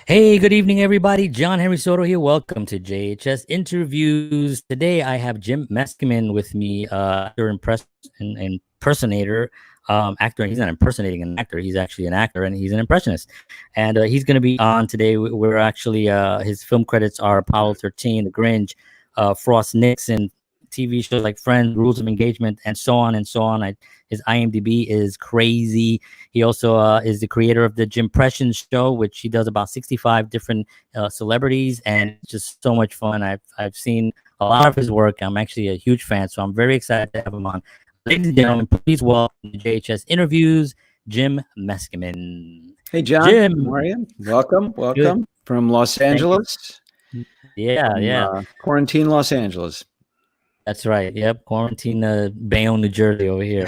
Hey, good evening, everybody. John Henry Soto here. Welcome to JHS Interviews. Today, I have Jim Meskimen with me, actor, impersonator, actor. He's not impersonating an actor. He's actually an actor, and he's an impressionist. And he's going to be on today. We're actually his film credits are Apollo 13, The Grinch, Frost Nixon, TV shows like Friends, Rules of Engagement, and so on and so on. His IMDb is crazy. He also is the creator of the Jimpressions show, which he does about 65 different celebrities, and it's just so much fun. I've seen a lot of his work. I'm actually a huge fan, so I'm very excited to have him on. Ladies and gentlemen, please welcome to JHS Interviews, Jim Meskimen. Hey, John. Jim, How are you? Welcome good. from Los Thank you. Angeles. Yeah. Quarantine Los Angeles. That's right. Yep, quarantine, Bayonne, New Jersey over here.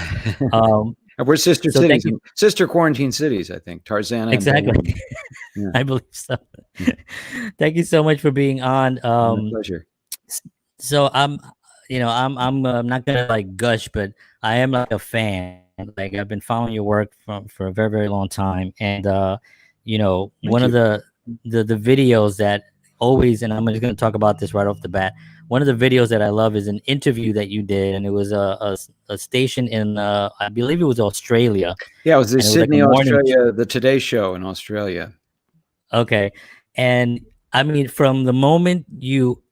We're sister So cities, thank you. sister quarantine cities, I think. Tarzana Exactly. and Bayonne. Yeah. I believe so. Thank you so much for being on. My pleasure. So I'm not gonna like gush, but I am like a fan. Like I've been following your work for a very, very long time, and one of the videos that always, and I'm just gonna talk about this right off the bat. One of the videos that I love is an interview that you did, and it was a station in I believe it was Australia. Yeah, it was the And it was like a Sydney, morning Australia, the Today Show in Australia. Okay. And I mean, from the moment you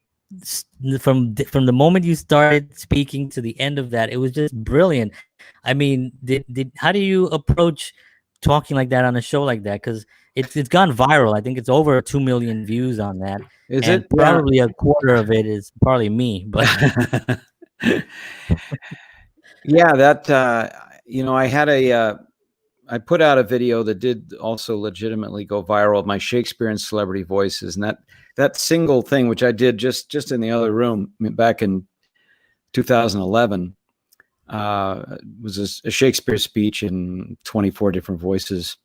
started speaking to the end of that, it was just brilliant. I mean, how do you approach talking like that on a show like that? Because it's gone viral. I think it's over 2 million views on that. Is And it? probably a quarter of it is probably me, but Yeah, that I put out a video that did also legitimately go viral of my Shakespeare and celebrity voices, and that single thing, which I did just in the other room back in 2011, was a Shakespeare speech in 24 different voices.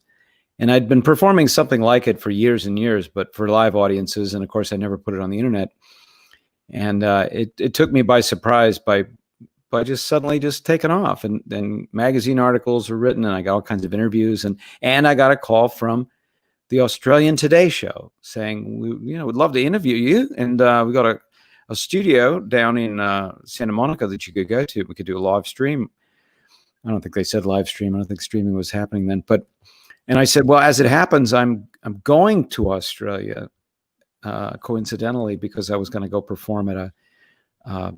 And I'd been performing something like it for years and years, but for live audiences. And of course, I never put it on the internet. And it took me by surprise by just suddenly just taking off. And then magazine articles were written, and I got all kinds of interviews. And I got a call from the Australian Today Show saying, we'd love to interview you. And we got a studio down in Santa Monica that you could go to. We could do a live stream. I don't think they said live stream. I don't think streaming was happening then. And I said, well, as it happens, I'm going to Australia coincidentally, because I was going to go perform at a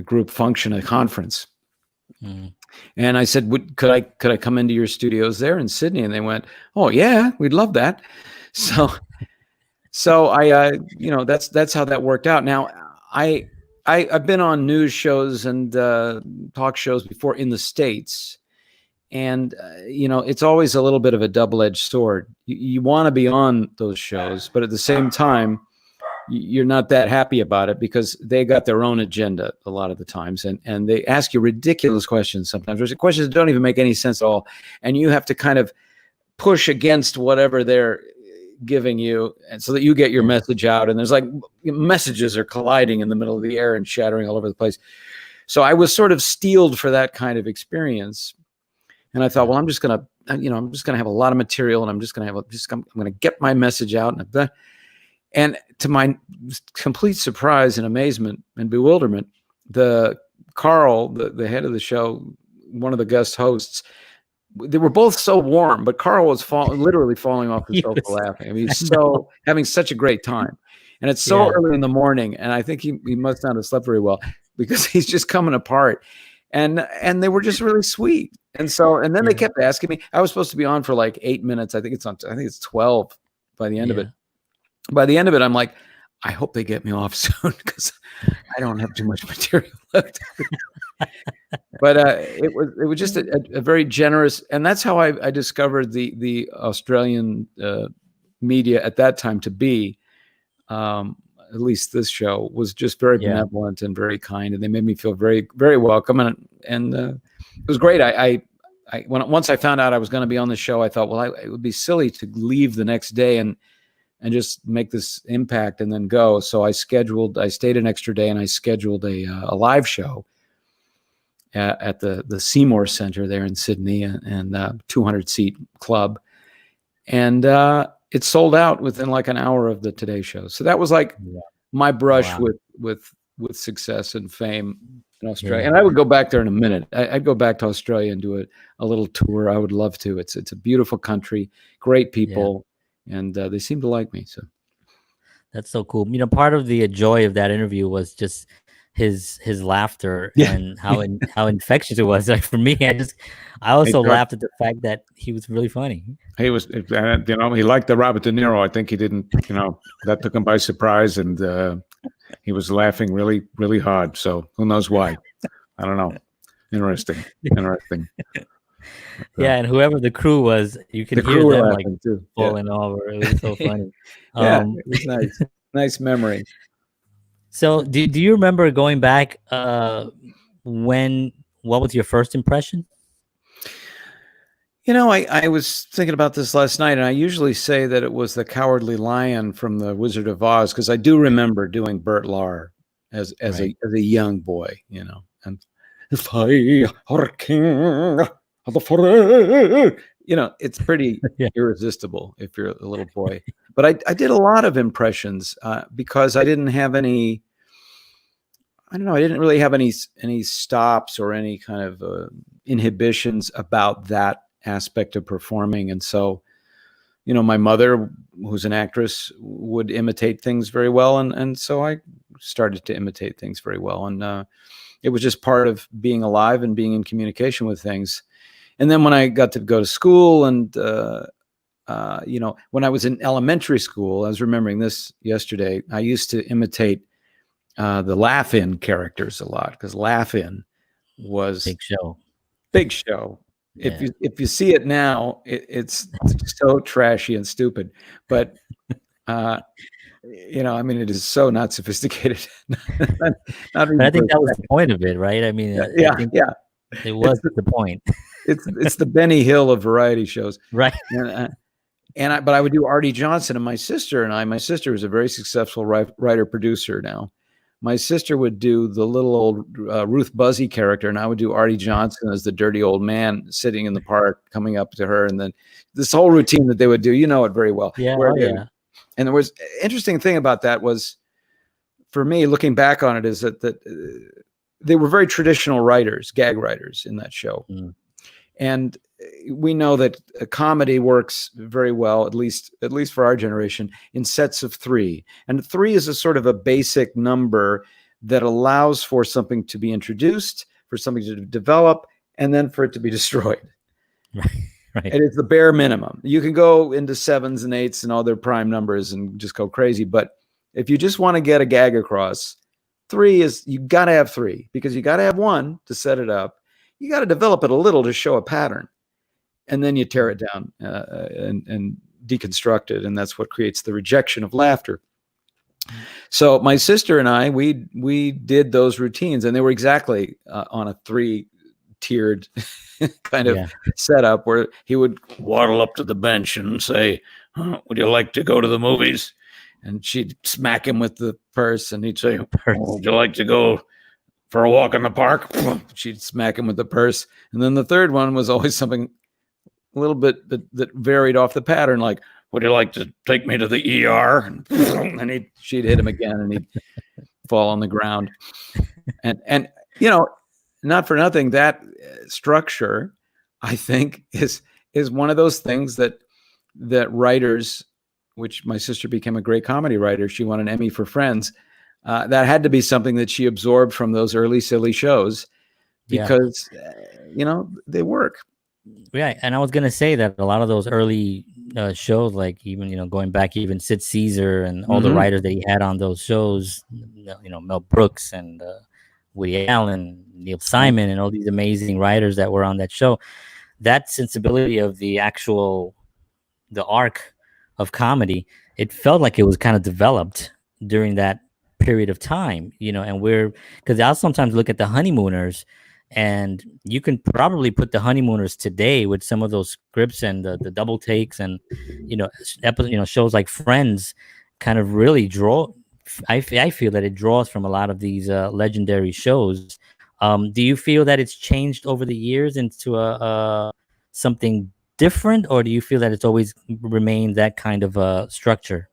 group function, a conference. Mm. And I said, could I come into your studios there in Sydney? And they went, oh yeah, we'd love that. So I that's how that worked out. Now I've been on news shows and talk shows before in the States. And, it's always a little bit of a double-edged sword. You want to be on those shows, but at the same time, you're not that happy about it because they got their own agenda a lot of the times. And they ask you ridiculous questions sometimes. There's questions that don't even make any sense at all. And you have to kind of push against whatever they're giving you, and so that you get your message out. And there's like messages are colliding in the middle of the air and shattering all over the place. So I was sort of steeled for that kind of experience. And I thought, well, I'm just gonna have a lot of material, and I'm gonna get my message out. And to my complete surprise and amazement and bewilderment, Carl, the head of the show, one of the guest hosts, they were both so warm, but Carl was literally falling off the sofa laughing. I mean, he's having such a great time, and it's so early in the morning, and I think he must not have slept very well because he's just coming apart. And they were just really sweet. And then they kept asking me. I was supposed to be on for like 8 minutes. I think it's 12 by the end of it. By the end of it, I'm like, I hope they get me off soon because I don't have too much material left. But it was just a very generous, and that's how I discovered the Australian media at that time to be. At least this show was just very benevolent and very kind, and they made me feel very, very welcome, and it was great. Once I found out I was going to be on the show, I thought, well, it would be silly to leave the next day and just make this impact and then go. So I stayed an extra day, and I scheduled a live show at the Seymour Center there in Sydney, and 200-seat club, and it sold out within like an hour of the Today Show. So that was like my brush with success and fame in Australia. And I would go back there in a minute. I'd go back to Australia and do a little tour. I would love to. It's a beautiful country, great people, and they seem to like me. So that's so cool. You know, part of the joy of that interview was just his laughter and how infectious it was. Like for me, I also laughed at the fact that he was really funny. He was, you know, he liked the Robert De Niro. I think he didn't, you know, that took him by surprise, and he was laughing really, really hard. So who knows why? I don't know. Interesting. Yeah, and whoever the crew was, you could hear them like falling over. It was so funny. It was nice. Nice memory. So do you remember going back what was your first impression? You know, I was thinking about this last night, and I usually say that it was the Cowardly Lion from The Wizard of Oz, because I do remember doing Bert Lahr as a young boy, you know. And if I were king of the forest, you know, it's pretty irresistible if you're a little boy. But I did a lot of impressions because I didn't have any. I don't know. I didn't really have any stops or any kind of inhibitions about that aspect of performing. And so, you know, my mother, who's an actress, would imitate things very well. And so I started to imitate things very well. And it was just part of being alive and being in communication with things. And then when I got to go to school and, you know, when I was in elementary school, I was remembering this yesterday, I used to imitate the Laugh-In characters a lot, because Laugh-In was big show. Yeah. If you see it now, it's so trashy and stupid. But you know, I mean, it is so not sophisticated. But I think that was the point of it, right? I mean, it was the point. It's the Benny Hill of variety shows, right? But I would do Artie Johnson, and my sister was a very successful writer producer now. My sister would do the little old Ruth Buzzy character, and I would do Artie Johnson as the dirty old man sitting in the park, coming up to her, and then this whole routine that they would do. You know it very well. Yeah, And there was interesting thing about that was, for me, looking back on it, is that they were very traditional writers, gag writers in that show, and we know that a comedy works very well, at least for our generation, in sets of 3. And 3 is a sort of a basic number that allows for something to be introduced, for something to develop, and then for it to be destroyed. Right. And it's the bare minimum. You can go into 7s and 8s and all their prime numbers and just go crazy. But if you just want to get a gag across, 3 is, you got to have 3, because you got to have 1 to set it up. You got to develop it a little to show a pattern. And then you tear it down and deconstruct it, and that's what creates the rejection of laughter. So my sister and I, we did those routines, and they were exactly on a 3-tiered kind of setup, where he would waddle up to the bench and say, "Would you like to go to the movies?" And she'd smack him with the purse, and he'd say, "Would you like to go for a walk in the park?" She'd smack him with the purse. And then the third one was always something a little bit that varied off the pattern, like, "Would you like to take me to the ER?" And she'd hit him again, and he'd fall on the ground. And you know, not for nothing, that structure, I think, is one of those things that writers, which my sister became a great comedy writer. She won an Emmy for Friends. That had to be something that she absorbed from those early silly shows, because you know, they work. Yeah, and I was gonna say that a lot of those early shows, like even, you know, going back, even Sid Caesar and all the writers that he had on those shows, you know, Mel Brooks and Woody Allen, Neil Simon, and all these amazing writers that were on that show, that sensibility of the arc of comedy, it felt like it was kind of developed during that period of time, you know. And because I'll sometimes look at the Honeymooners, and you can probably put the Honeymooners today with some of those scripts and the double takes, and you know, shows like Friends kind of really draw. I feel that it draws from a lot of these legendary shows. Do you feel that it's changed over the years into something different, or do you feel that it's always remained that kind of structure?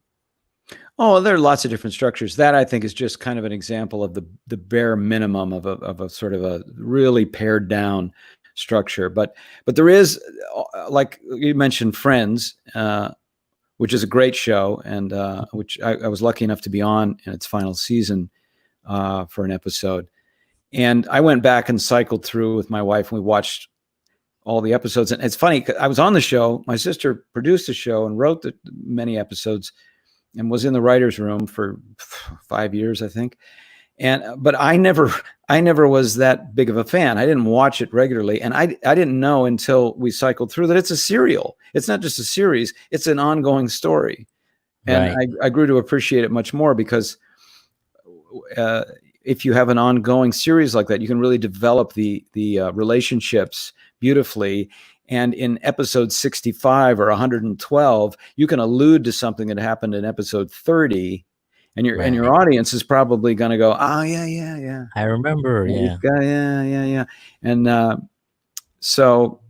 Oh, there are lots of different structures. That I think is just kind of an example of the bare minimum of a sort of a really pared down structure. But there is, like you mentioned, Friends, which is a great show, and which I was lucky enough to be on in its final season for an episode. And I went back and cycled through with my wife, and we watched all the episodes. And it's funny, 'cause I was on the show. My sister produced the show and wrote many episodes, and was in the writer's room for 5 years, I think. But I never was that big of a fan. I didn't watch it regularly. And I didn't know until we cycled through that it's a serial. It's not just a series, it's an ongoing story. And Right. I grew to appreciate it much more because if you have an ongoing series like that, you can really develop the relationships beautifully. And in episode 65 or 112, you can allude to something that happened in episode 30, and your audience is probably going to go, "Oh yeah. I remember, yeah. Yeah. And so,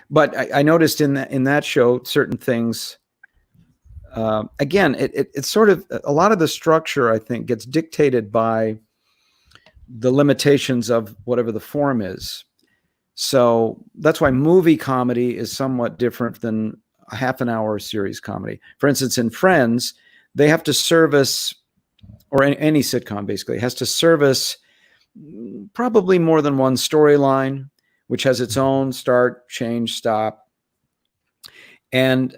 but I noticed in that show certain things. Again, it's sort of a lot of the structure, I think, gets dictated by the limitations of whatever the form is. So that's why movie comedy is somewhat different than a half an hour series comedy. For instance, in Friends, they have to service, or any sitcom basically, has to service probably more than one storyline, which has its own start, change, stop. And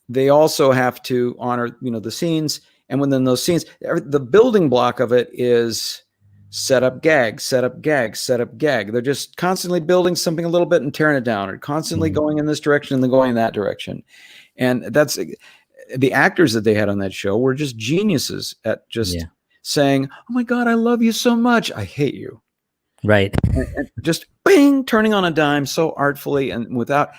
they also have to honor, the scenes. And within those scenes, the building block of it is set up gag, set up gag, set up gag. They're just constantly building something a little bit and tearing it down, or constantly going in this direction and then going in that direction. And that's the actors that they had on that show were just geniuses at just saying, "Oh my God, I love you so much. I hate you." Right. And just bing, turning on a dime so artfully and without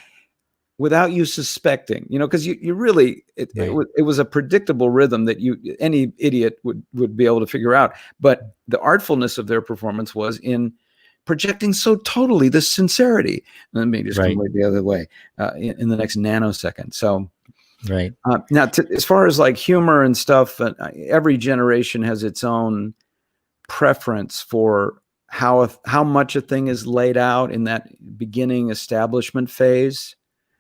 you suspecting, because you really, it was a predictable rhythm that any idiot would be able to figure out. But the artfulness of their performance was in projecting so totally this sincerity. And then maybe just come the other way in the next nanosecond. So, now, as far as like humor and stuff, every generation has its own preference for how much a thing is laid out in that beginning establishment phase.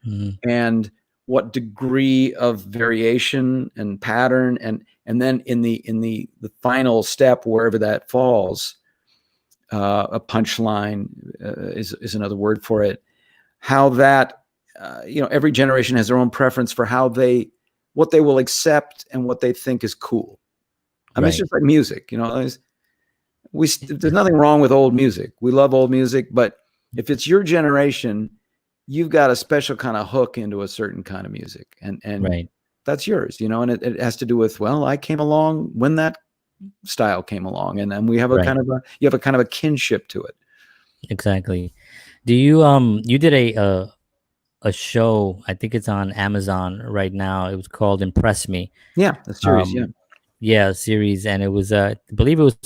Mm-hmm. And what degree of variation and pattern, and then in the final step, wherever that falls, a punchline is another word for it. How that every generation has their own preference for what they will accept and what they think is cool. I mean, it's just like music. There's nothing wrong with old music. We love old music, but if it's your generation, you've got a special kind of hook into a certain kind of music, and that's yours, and it has to do with, well, I came along when that style came along, and then we have you have a kind of a kinship to it. Exactly. Do you you did a show, I think it's on Amazon right now. It was called Impress Me. Yeah, the series. A series, and it was I believe it was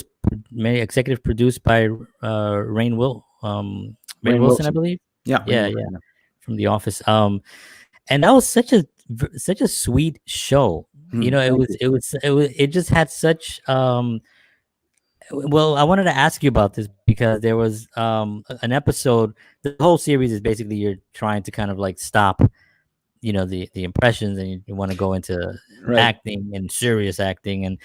executive produced by Rainn Wilson, I believe. Yeah. From The Office. And that was such a sweet show. It just had such well, I wanted to ask you about this because there was an episode. The whole series is basically you're trying to kind of like stop the impressions, and you want to go into acting and serious acting,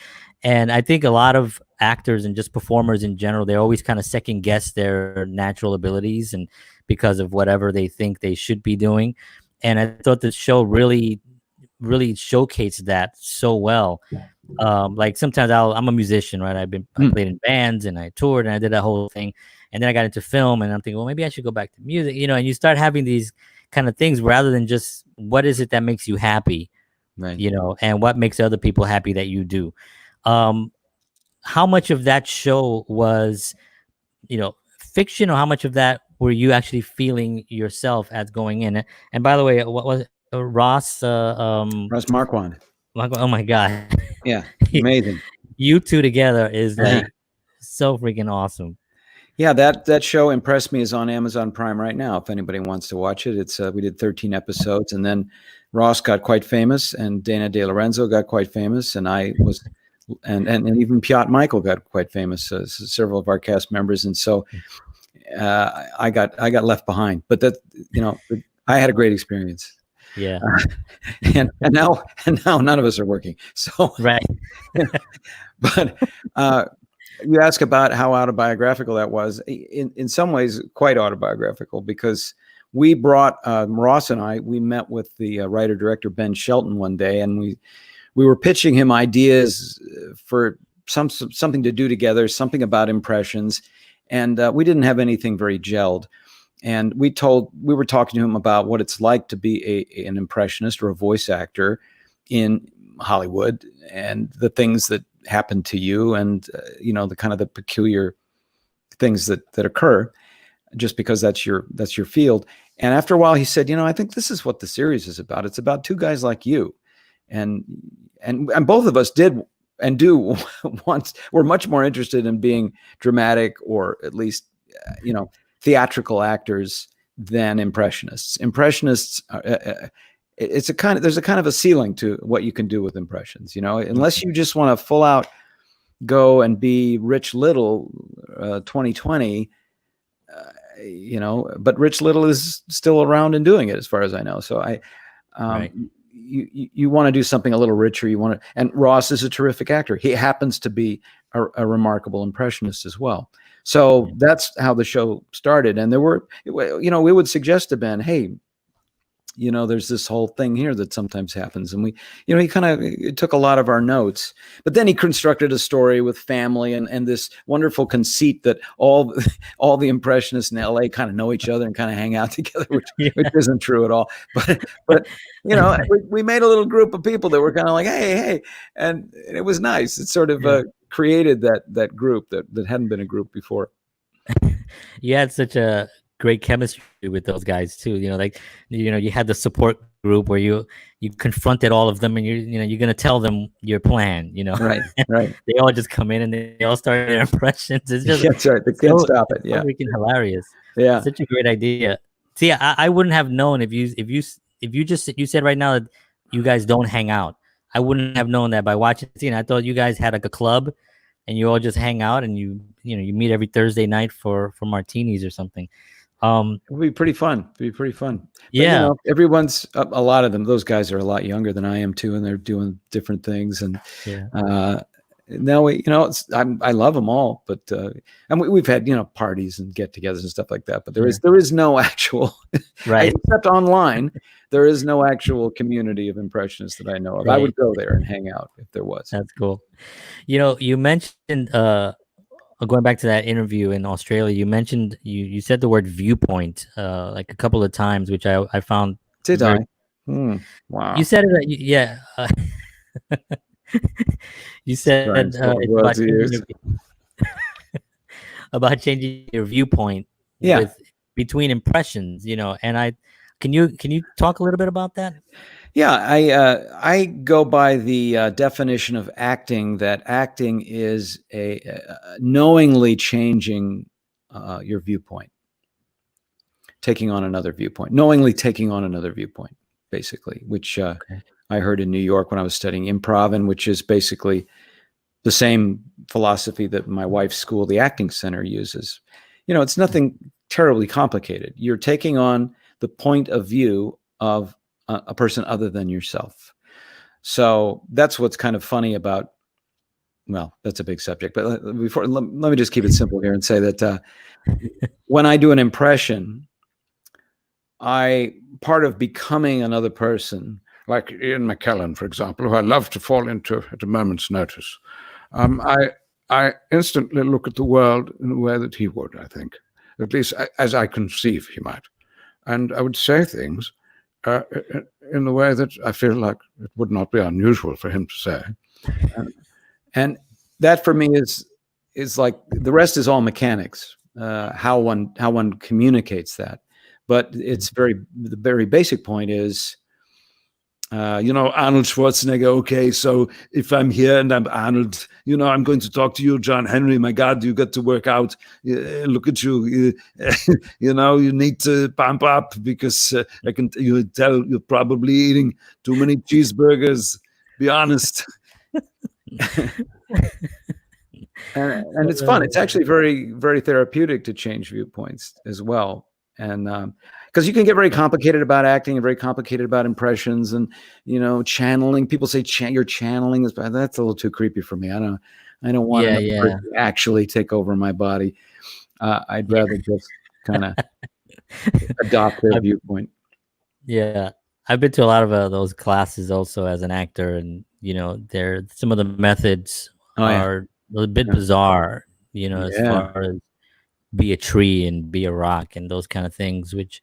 and I think a lot of actors and just performers in general, they always kind of second guess their natural abilities and because of whatever they think they should be doing. And I thought the show really showcased that so well. Like sometimes I'm a musician, right? I played in bands and I toured and I did that whole thing, and then I got into film, and I'm thinking, well, maybe I should go back to music, and you start having these kind of things rather than just what is it that makes you happy, and what makes other people happy that you do. How much of that show was, fiction, or how much of that were you actually feeling yourself as going in? And by the way, what was it? Ross Marquand. Oh my God. Yeah. Amazing. You two together is like so freaking awesome. Yeah, that show Impressed Me is on Amazon Prime right now. If anybody wants to watch it, it's we did 13 episodes, and then Ross got quite famous, and Dana De Lorenzo got quite famous, and I was, and even Piotr Michael got quite famous. Several of our cast members, and so I got left behind. But that, I had a great experience. Yeah, and now none of us are working. So right, but. You ask about how autobiographical that was. In some ways, quite autobiographical, because we brought Ross and we met with the writer-director Ben Shelton one day, and we were pitching him ideas for something to do together, something about impressions, and we didn't have anything very gelled. And we were talking to him about what it's like to be an impressionist or a voice actor in Hollywood, and the things that happen to you, and the kind of the peculiar things that occur just because that's your field. And after a while he said, I think this is what the series is about. It's about two guys like you. And both of us did and do once. We're much more interested in being dramatic, or at least theatrical actors, than impressionists. Impressionists there's a kind of a ceiling to what you can do with impressions, unless you just want to full out go and be Rich Little 2020, but Rich Little is still around and doing it as far as I know. So right. You want to do something a little richer. And Ross is a terrific actor. He happens to be a remarkable impressionist as well. So that's how the show started. And there were, we would suggest to Ben, hey, there's this whole thing here that sometimes happens. And he kind of took a lot of our notes, but then he constructed a story with family and this wonderful conceit that all the impressionists in LA kind of know each other and kind of hang out together, which isn't true at all. But we made a little group of people that were kind of like, hey, and it was nice. It sort of created that group that hadn't been a group before. You had such a great chemistry with those guys too. You had the support group where you confronted all of them, and you're gonna tell them your plan. Right. They all just come in and they all start their impressions. It's just that's right. They can't stop it. Yeah, freaking hilarious. Yeah, it's such a great idea. See, I wouldn't have known if you said right now that you guys don't hang out. I wouldn't have known that by watching the scene. I thought you guys had like a club, and you all just hang out, and you meet every Thursday night for martinis or something. It would be pretty fun. But, yeah. Everyone's a lot of them. Those guys are a lot younger than I am too, and they're doing different things. And now I love them all, but and we've had parties and get-togethers and stuff like that. But there is no actual right, except online. There is no actual community of impressionists that I know of. Right. I would go there and hang out if there was. That's cool. You mentioned going back to that interview in Australia, you mentioned you said the word viewpoint like a couple of times, which I found. Did I? Wow. You said it. Yeah. You said about changing your viewpoint. Yeah. Between impressions, and can you talk a little bit about that? Yeah, I go by the definition of acting, that acting is a knowingly changing your viewpoint, knowingly taking on another viewpoint, basically, which I heard in New York when I was studying improv, and which is basically the same philosophy that my wife's school, the Acting Center, uses. It's nothing terribly complicated. You're taking on the point of view of a person other than yourself. So that's what's kind of funny about, well, that's a big subject, but let me just keep it simple here and say that when I do an impression, part of becoming another person, like Ian McKellen, for example, who I love to fall into at a moment's notice. I instantly look at the world in a way that he would, I think, at least as I conceive he might. And I would say things in the way that I feel like it would not be unusual for him to say. And that for me is like, the rest is all mechanics, how one communicates that. But the very basic point is Arnold Schwarzenegger. Okay, so if I'm here and I'm Arnold, I'm going to talk to you, John Henry. My God, you got to work out. Look at you. You need to pump up because I can. You tell you're probably eating too many cheeseburgers. Be honest. And it's fun. It's actually very, very therapeutic to change viewpoints as well. And because you can get very complicated about acting and very complicated about impressions and, channeling. People say you're channeling this, but that's a little too creepy for me. I don't want to actually take over my body. I'd rather just kind of adopt their viewpoint. Yeah. I've been to a lot of those classes also as an actor, and some of the methods are a bit bizarre, as far as be a tree and be a rock and those kind of things, which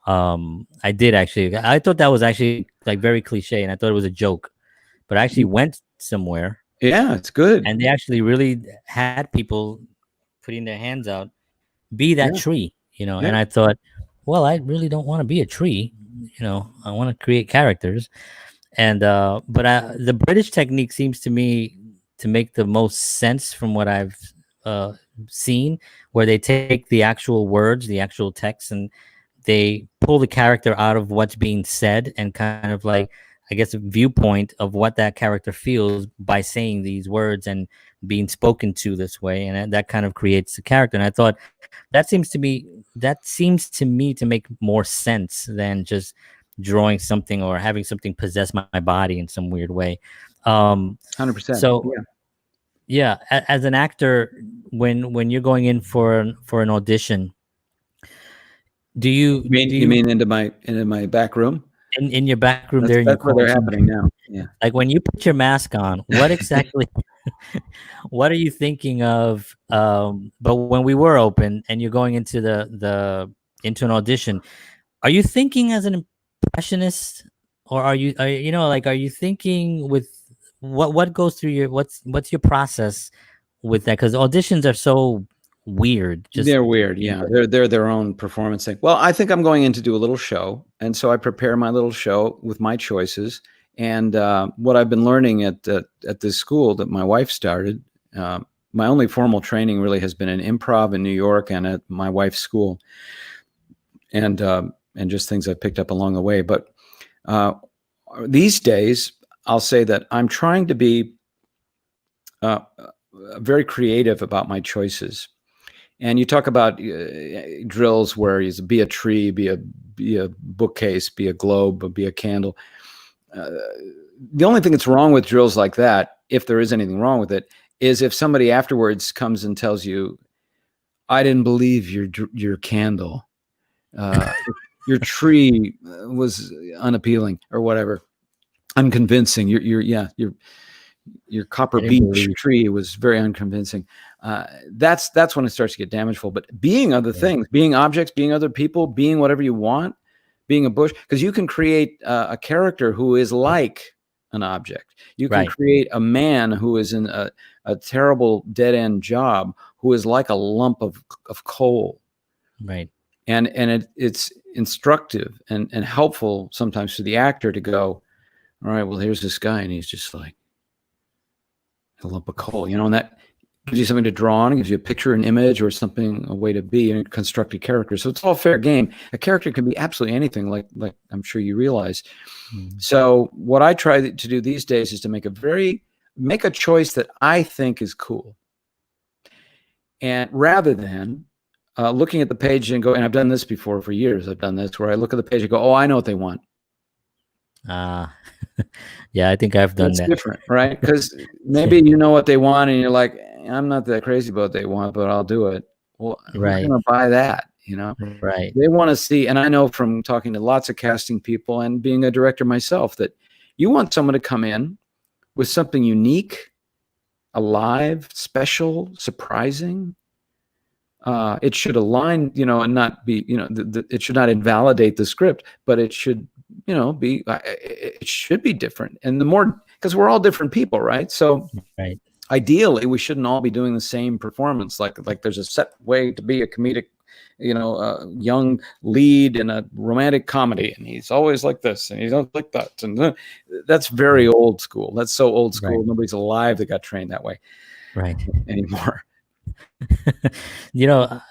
I did actually. I thought that was actually like very cliche, and I thought it was a joke, but I actually went somewhere. Yeah, it's good. And they actually really had people putting their hands out, be that tree, and I thought, well, I really don't want to be a tree. I want to create characters. And but the British technique seems to me to make the most sense from what I've seen, where they take the actual words, the actual text, and they pull the character out of what's being said and kind of like, I guess, a viewpoint of what that character feels by saying these words and being spoken to this way, and that kind of creates the character. And I thought that seems to me to make more sense than just drawing something or having something possess my body in some weird way. 100%. So yeah, as an actor, when you're going in for an audition, you mean into my back room? In your back room, that's where they're happening now. Yeah. Like when you put your mask on, what exactly what are you thinking of? But when we were open and you're going into into an audition, are you thinking as an impressionist, or are you thinking with what goes through your what's your process with that? Because auditions are so weird. They're weird. Yeah. They're their own performance thing. Well, I think I'm going in to do a little show. And so I prepare my little show with my choices. And what I've been learning at this school that my wife started, my only formal training really has been in improv in New York and at my wife's school, and just things I've picked up along the way. But these days, I'll say that I'm trying to be very creative about my choices. And you talk about drills where you be a tree, be a bookcase, be a globe, be a candle. The only thing that's wrong with drills like that, if there is anything wrong with it, is if somebody afterwards comes and tells you, "I didn't believe your candle, your tree was unappealing," or whatever, unconvincing. Your copper beech tree was very unconvincing. That's when it starts to get damageful. But being other things, being objects, being other people, being whatever you want, being a bush, because you can create a character who is like an object. You can create a man who is in a terrible dead end job, who is like a lump of coal. Right. And it's instructive and helpful sometimes to the actor to go, all right, well, here's this guy, and he's just like a lump of coal, and that gives you something to draw on, gives you a picture, an image, or something, a way to be, and construct a character. So it's all fair game. A character can be absolutely anything, like I'm sure you realize. So what I try to do these days is to make a choice that I think is cool, and rather than looking at the page and go, and I've done this before for years. I've done this where I look at the page and go, oh, I know what they want. Yeah, I think I've done that. It's different, right? Because maybe you know what they want, and you're like, I'm not that crazy about what they want, but I'll do it. Well, right. I'm going to buy that, Right. They want to see, and I know from talking to lots of casting people and being a director myself, that you want someone to come in with something unique, alive, special, surprising. It should align, and not be, it should not invalidate the script, but it should, it should be different. And the more, because we're all different people, right? So ideally, we shouldn't all be doing the same performance. Like there's a set way to be a comedic young lead in a romantic comedy, and he's always like this, and he don't like that, and that's very old school. That's so old school. Right. Nobody's alive that got trained that way, Right. anymore.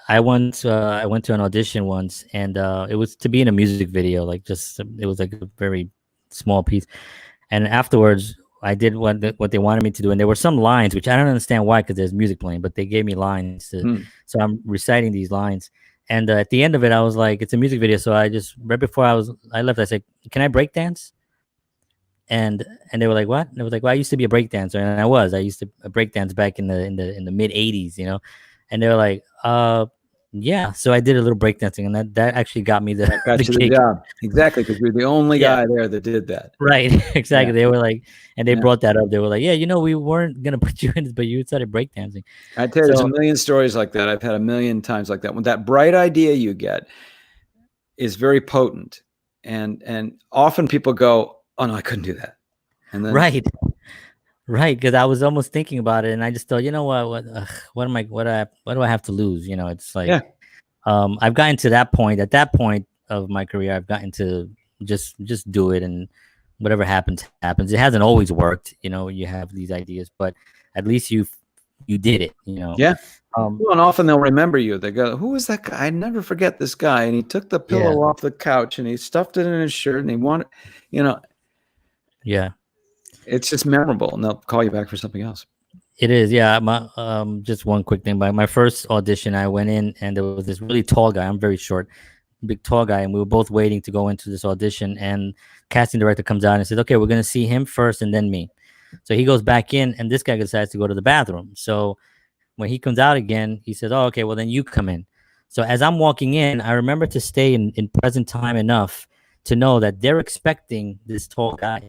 I went to an audition once, and it was to be in a music video, like it was like a very small piece. And afterwards, I did what they wanted me to do, and there were some lines which I don't understand why, because there's music playing, but they gave me lines, so I'm reciting these lines. And at the end of it, I was like, it's a music video, so I just right before I left, I said, "Can I break dance?" And they were like, "What?" And I was like, "Well, I used to be a break dancer," and I used to break dance back in the mid '80s, And they were like, yeah. So I did a little breakdancing, and that actually got me the the job. Exactly, because we're the only guy there that did that. Right, exactly. Yeah. They were like, and they brought that up. They were like, "Yeah, we weren't gonna put you in this, but you started breakdancing." I tell you, there's a million stories like that. I've had a million times like that. When that bright idea you get is very potent, and often people go, "Oh no, I couldn't do that." And then Right, because I was almost thinking about it, and I just thought, what do I have to lose? It's like, I've gotten to that point. At that point of my career, I've gotten to just do it, and whatever happens. It hasn't always worked. You have these ideas, but at least you did it. Yeah. Well, and often they'll remember you. They go, "Who was that guy? I never forget this guy." And he took the pillow off the couch and he stuffed it in his shirt, and he wanted, Yeah. It's just memorable, and they'll call you back for something else. It is, yeah. Just one quick thing. By my first audition, I went in, and there was this really tall guy. I'm very short, big tall guy, and we were both waiting to go into this audition. And casting director comes out and says, "Okay, we're gonna see him first, and then me." So he goes back in, and this guy decides to go to the bathroom. So when he comes out again, he says, "Oh, okay, well then you come in." So as I'm walking in, I remember to stay in present time enough to know that they're expecting this tall guy.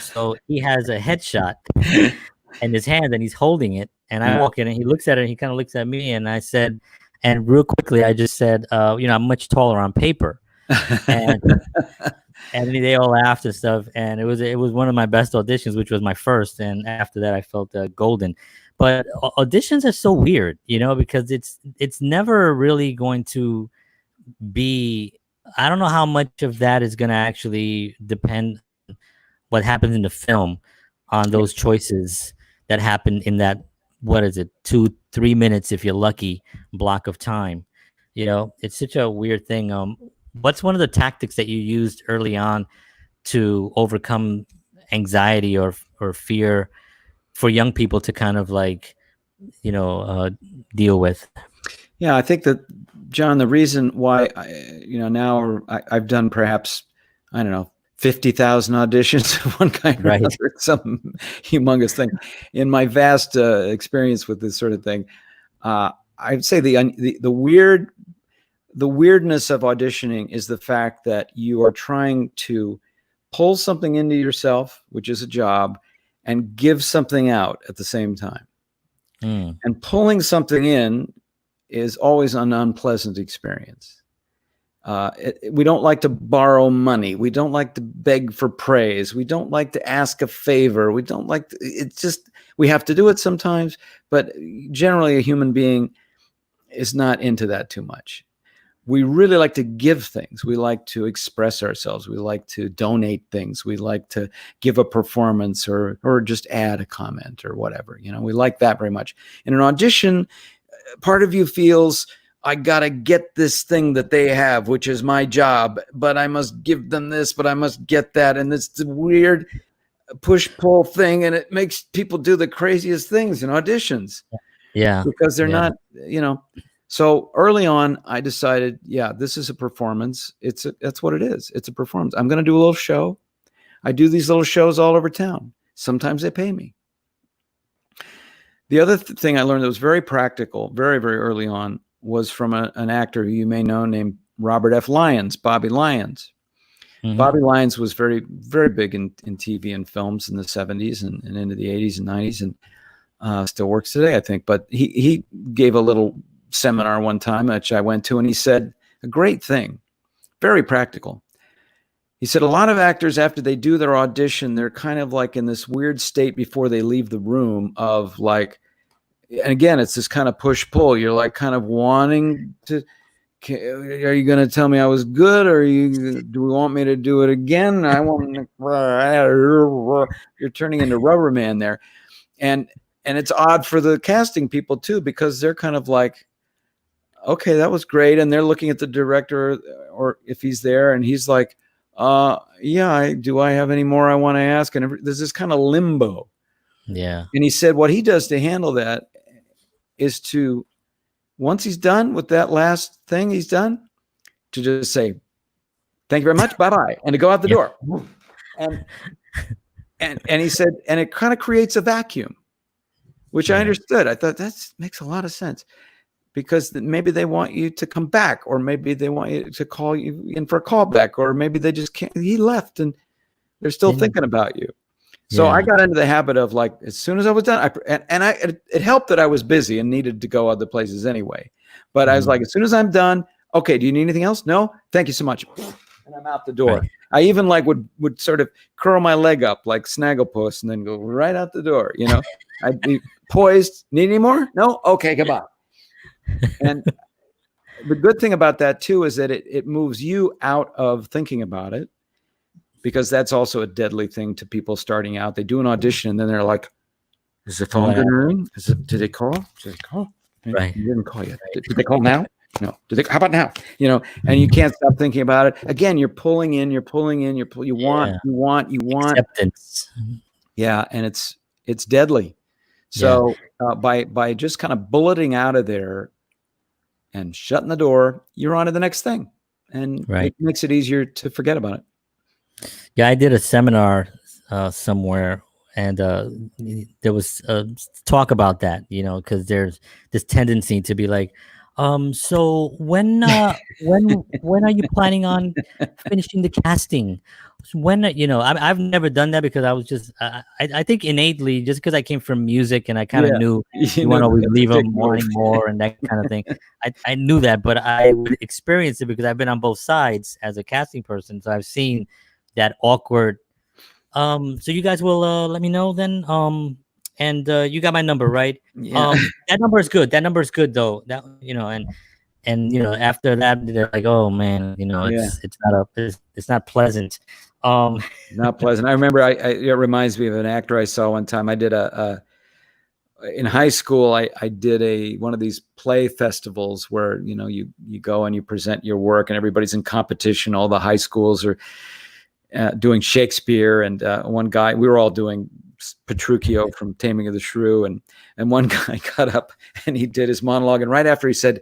So he has a headshot in his hand, and he's holding it. And I walk in, and he looks at it, and he kind of looks at me, and I said, and real quickly, I just said, I'm much taller on paper. And and they all laughed and stuff. And it was one of my best auditions, which was my first. And after that, I felt golden. But auditions are so weird, because it's never really going to be. I don't know how much of that is going to actually depend what happens in the film on those choices that happen in that, what is it, 2-3 minutes if you're lucky, block of time. It's such a weird thing. What's one of the tactics that you used early on to overcome anxiety or fear for young people to kind of like, deal with? Yeah, I think that, John, the reason why now I've done perhaps, I don't know, 50,000 auditions of one kind or another, some humongous thing. In my vast experience with this sort of thing, I'd say the weirdness of auditioning is the fact that you are trying to pull something into yourself, which is a job, and give something out at the same time. And pulling something in is always an unpleasant experience. We don't like to borrow money. We don't like to beg for praise. We don't like to ask a favor. We don't like to, it's just, we have to do it sometimes, but generally a human being is not into that too much. We really like to give things. We like to express ourselves. We like to donate things. We like to give a performance or just add a comment or whatever. We like that very much. In an audition, part of you feels, I got to get this thing that they have, which is my job, but I must give them this, but I must get that. And it's the weird push-pull thing, and it makes people do the craziest things in auditions. Yeah. Because they're not, So early on, I decided, this is a performance. That's what it is. It's a performance. I'm going to do a little show. I do these little shows all over town. Sometimes they pay me. The other thing I learned that was very practical, very, very early on, was from an actor who you may know named Robert F. Lyons, Bobby Lyons. Mm-hmm. Bobby Lyons was very, very big in TV and films in the 70s and into the 80s and 90s, and still works today, I think. But he gave a little seminar one time, which I went to, and he said a great thing, very practical. He said a lot of actors, after they do their audition, they're kind of like in this weird state before they leave the room of like, and again, it's this kind of push-pull. You're like kind of wanting to are you going to tell me I was good, or do we want me to do it again? I want you're turning into Rubber Man there. And it's odd for the casting people too, because they're kind of like, okay, that was great. And they're looking at the director, or if he's there, and he's like, yeah, do I have any more I want to ask? And there's this kind of limbo. Yeah. And he said what he does to handle that is to, once he's done with that last thing he's done, to just say, thank you very much, bye-bye, and to go out the door. And he said, and it kind of creates a vacuum, which I understood. I thought that makes a lot of sense, because maybe they want you to come back, or maybe they want you to call you in for a callback, or maybe they just can't. He left and they're still thinking about you. So I got into the habit of, like, as soon as I was done, it helped that I was busy and needed to go other places anyway. But I was like, as soon as I'm done, okay, do you need anything else? No, thank you so much. And I'm out the door. Right. I even would sort of curl my leg up like Snagglepuss and then go right out the door. I'd be poised. Need any more? No? Okay, goodbye. And the good thing about that too is that it moves you out of thinking about it, because that's also a deadly thing to people starting out. They do an audition and then they're like, is the phone going to ring? Did they call? Did they call? Right. You didn't call yet. Did they call now? No. How about now? And you can't stop thinking about it. Again, you're pulling in, you want acceptance. Yeah. And it's deadly. So by just kind of bulleting out of there and shutting the door, you're on to the next thing. And it makes it easier to forget about it. Yeah, I did a seminar somewhere, and there was talk about that, because there's this tendency to be like, so when are you planning on finishing the casting? When, I've never done that, because I was just, I think innately, just because I came from music and I kind of knew you want to always leave them wanting more and that kind of thing. I knew that, but I would experience it because I've been on both sides as a casting person. So I've seen that awkward. So you guys will let me know then. And you got my number, right? Yeah. That number is good. That number is good though. That and after that they're like, oh man, it's not pleasant. Not pleasant. I remember it reminds me of an actor I saw one time. I did in high school, I did one of these play festivals where, you go and you present your work and everybody's in competition. All the high schools are doing Shakespeare, and one guy, we were all doing Petruchio from Taming of the Shrew, and one guy got up and he did his monologue, and right after he said,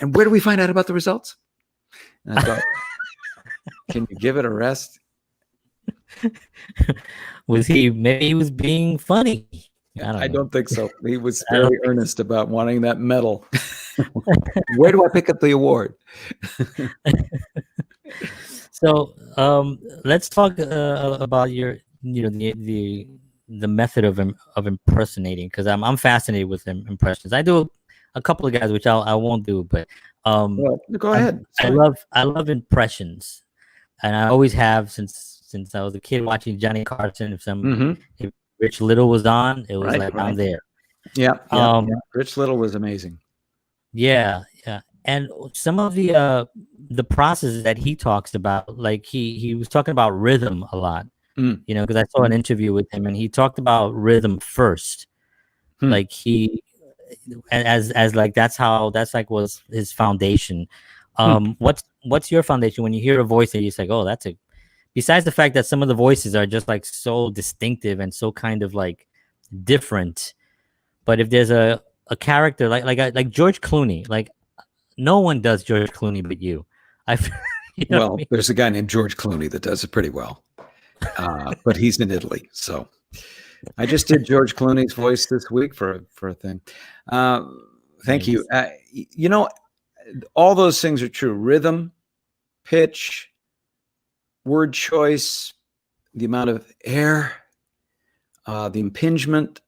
and where do we find out about the results? And I thought, can you give it a rest? Maybe he was being funny? I don't think so. He was very earnest about wanting that medal. Where do I pick up the award? So let's talk about your, the method of impersonating, because I'm fascinated with impressions. I do a couple of guys which I won't do, but go ahead. I love impressions, and I always have since I was a kid watching Johnny Carson. If Rich Little was on, it was I'm there. Yeah. Rich Little was amazing. Yeah. And some of the processes that he talks about, like he was talking about rhythm a lot, because I saw an interview with him and he talked about rhythm first. Like that's was his foundation. What's your foundation when you hear a voice and you're like, oh, besides the fact that some of the voices are just like so distinctive and so kind of like different, but if there's a character like George Clooney, like no one does George Clooney but you. There's a guy named George Clooney that does it pretty well, but he's in Italy. So I just did George Clooney's voice this week for a thing. Thank you. All those things are true. Rhythm, pitch, word choice, the amount of air, the impingement.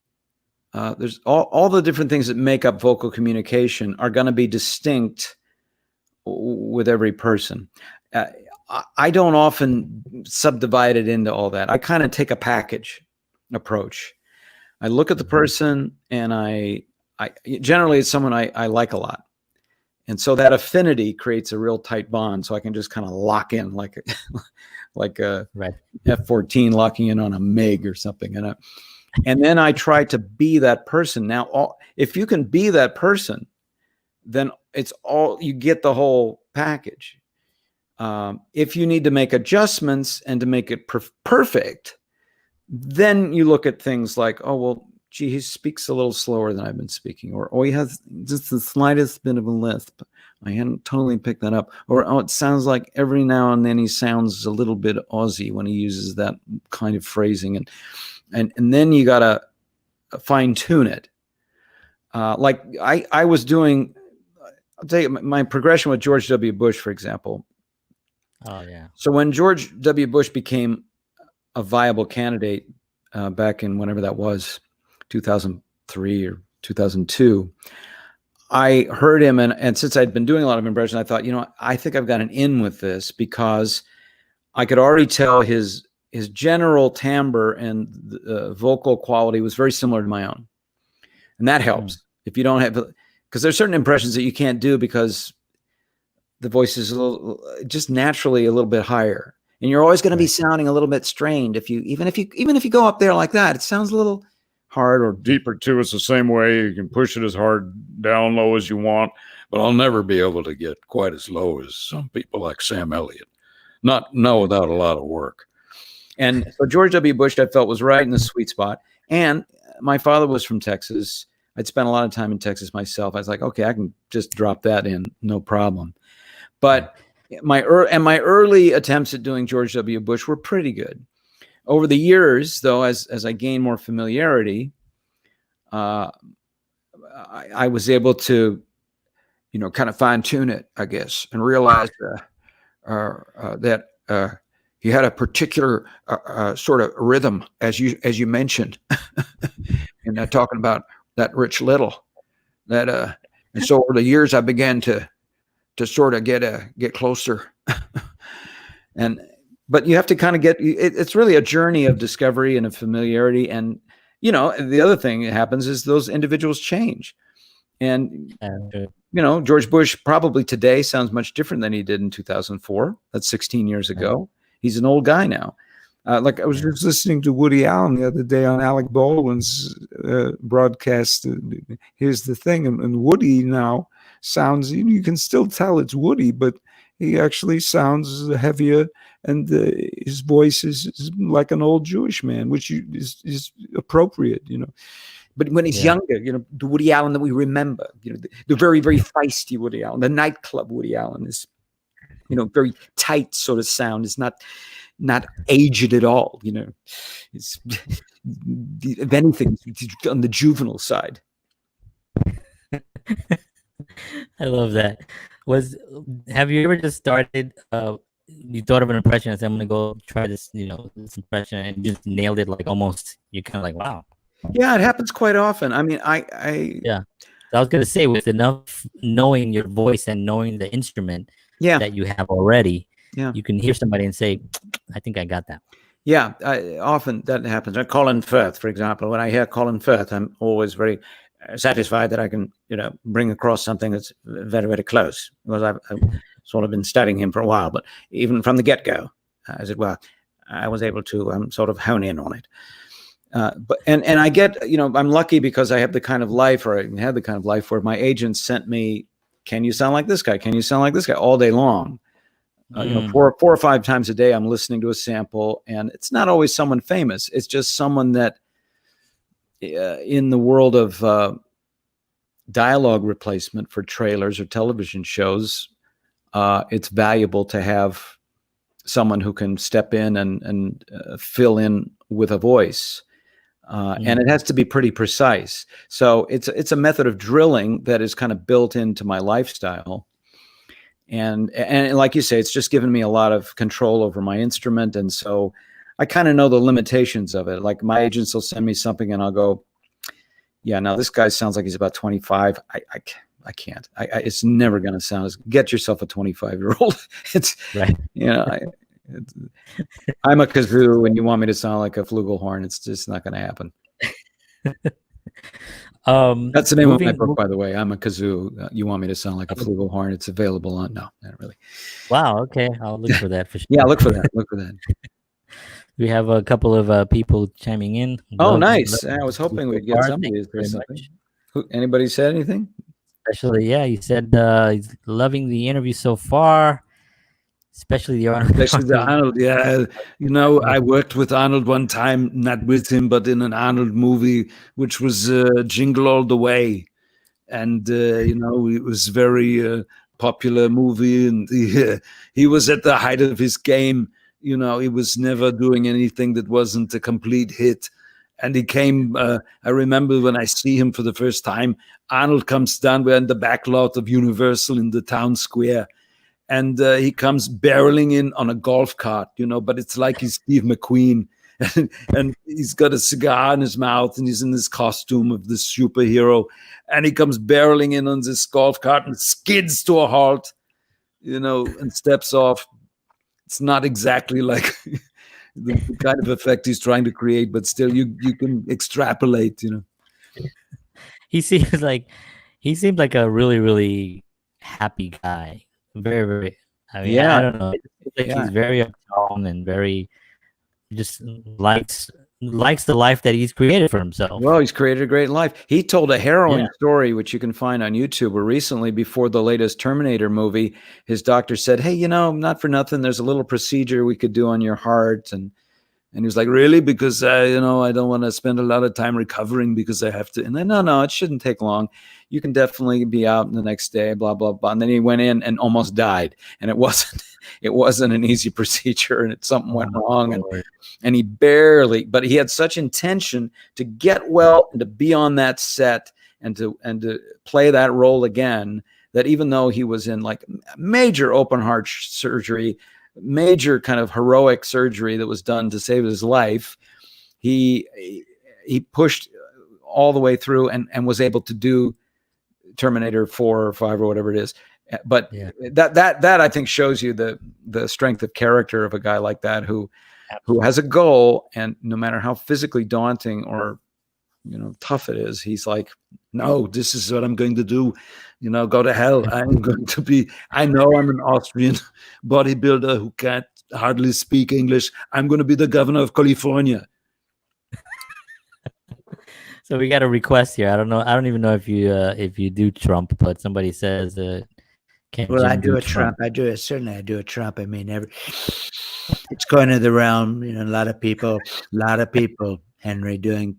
There's all the different things that make up vocal communication are going to be distinct with every person. I don't often subdivide it into all that. I kind of take a package approach. I look at the person, and I generally it's someone I like a lot, And so that affinity creates a real tight bond. So I can just kind of lock in like a Right. F-14 locking in on a MiG or something. And then I try to be that person. Now, if you can be that person, then it's all, you get the whole package. If you need to make adjustments and to make it perfect, then you look at things like, oh, well, gee, he speaks a little slower than I've been speaking, or oh, he has just the slightest bit of a lisp. I hadn't totally picked that up. Or oh, it sounds like every now and then he sounds a little bit Aussie when he uses that kind of phrasing, and then you gotta fine tune it. Like I was doing, I'll tell you my progression with George W. Bush, for example. Oh yeah. So when George W. Bush became a viable candidate back in whenever that was, 2003 or 2002, I heard him, and since I'd been doing a lot of impressions, I thought, I think I've got an in with this, because I could already tell his general timbre and vocal quality was very similar to my own, and that helps. If you don't have, because there's certain impressions that you can't do because the voice is just naturally a little bit higher, and you're always going to be sounding a little bit strained. Even if you go up there like that, it sounds a little hard or deeper too. It's the same way. You can push it as hard down low as you want, but I'll never be able to get quite as low as some people like Sam Elliott. Not without a lot of work. And so George W. Bush, I felt, was right in the sweet spot. And my father was from Texas. I'd spent a lot of time in Texas myself. I was like, okay, I can just drop that in, no problem. But my early attempts at doing George W. Bush were pretty good. Over the years, though, as I gained more familiarity, I was able to, kind of fine tune it, I guess, and realize that he had a particular sort of rhythm, as you mentioned, and talking about that Rich Little. And so over the years, I began to sort of get closer, But you have to kind of it's really a journey of discovery and of familiarity. And, the other thing that happens is those individuals change. And, George Bush probably today sounds much different than he did in 2004. That's 16 years ago. He's an old guy now. Like I was just listening to Woody Allen the other day on Alec Baldwin's broadcast. Here's the thing. And Woody now sounds, you can still tell it's Woody, but he actually sounds heavier, and his voice is like an old Jewish man, which is appropriate, But when he's younger, the Woody Allen that we remember, the very, very feisty Woody Allen, the nightclub Woody Allen is, very tight sort of sound. It's not aged at all, It's, if anything, on the juvenile side. I love that. Have you ever just started, you thought of an impression and said, I'm going to go try this, this impression, and just nailed it, like almost, you're kind of like, wow. Yeah, it happens quite often. I mean, yeah. I was going to say, with enough knowing your voice and knowing the instrument that you have already, you can hear somebody and say, I think I got that. Yeah, often that happens. Colin Firth, for example, when I hear Colin Firth, I'm always very satisfied that I can, bring across something that's very, very close, because I've sort of been studying him for a while. But even from the get-go, as it were, I was able to sort of hone in on it. But I get, I'm lucky because I have the kind of life, or I had the kind of life where my agent sent me, can you sound like this guy? Can you sound like this guy? All day long. 4 or 5 times a day, I'm listening to a sample, and it's not always someone famous. It's just someone that, in the world of dialogue replacement for trailers or television shows, it's valuable to have someone who can step in and fill in with a voice. And it has to be pretty precise. So it's a method of drilling that is kind of built into my lifestyle. And like you say, it's just given me a lot of control over my instrument. And so I kind of know the limitations of it. Like my agents will send me something and I'll go, yeah, now this guy sounds like he's about 25. I can't. It's never going to sound as, get yourself a 25-year-old. It's, right. I'm a kazoo and you want me to sound like a flugelhorn. It's just not going to happen. That's the name of my moving. book, by the way. I'm a kazoo. You want me to sound like a flugelhorn? It's available on. No, not really. Wow. Okay, I'll look for that for sure. Yeah, look for that. Look for that. We have a couple of people chiming in. Oh, nice. I was hoping we'd get so far. somebody Thank to you say very something. much. Anybody said anything? Especially, yeah, he said he's loving the interview so far, especially the Arnold. Especially the Arnold. Yeah, you know, I worked with Arnold one time, not with him, but in an Arnold movie, which was Jingle All the Way, and you know, it was very popular movie, and he was at the height of his game. You know, he was never doing anything that wasn't a complete hit. And he came, I remember when I see him for the first time, Arnold comes down, we're in the back lot of Universal in the town square. And he comes barreling in on a golf cart, you know, but it's like he's Steve McQueen. And he's got a cigar in his mouth and he's in this costume of this superhero. And he comes barreling in on this golf cart and skids to a halt, you know, and steps off. It's not exactly like the kind of effect he's trying to create, but still you can extrapolate, you know. He seems like a really, really happy guy. Very, very. I mean, Yeah. I don't know. It seems like he's very uptown and very just likes the life that he's created for himself. Well, he's created a great life. He told a harrowing story, which you can find on YouTube, where recently, before the latest Terminator movie, his doctor said, "Hey, you know, not for nothing, there's a little procedure we could do on your heart." And he was like, "Really? Because, you know, I don't want to spend a lot of time recovering because I have to." And then, no, it shouldn't take long. You can definitely be out the next day, blah, blah, blah. And then he went in and almost died. And it wasn't an easy procedure, and something went wrong. And he barely, but he had such intention to get well and to be on that set and to play that role again, that even though he was in like major open heart surgery, major kind of heroic surgery that was done to save his life, he pushed all the way through and was able to do Terminator 4 or 5 or whatever it is. But that I think shows you the strength of character of a guy like that who has a goal, and no matter how physically daunting or, you know, tough it is, he's like, "No, this is what I'm going to do. You know, go to hell. I'm going to be, I know I'm an Austrian bodybuilder who can't hardly speak English. I'm going to be the governor of California." So we got a request here. I don't know. I don't even know if you do Trump, but somebody says, "Can Well, Jim I do a Trump. I do a Trump. I mean, it's going to the realm. You know, a lot of people, Henry, doing.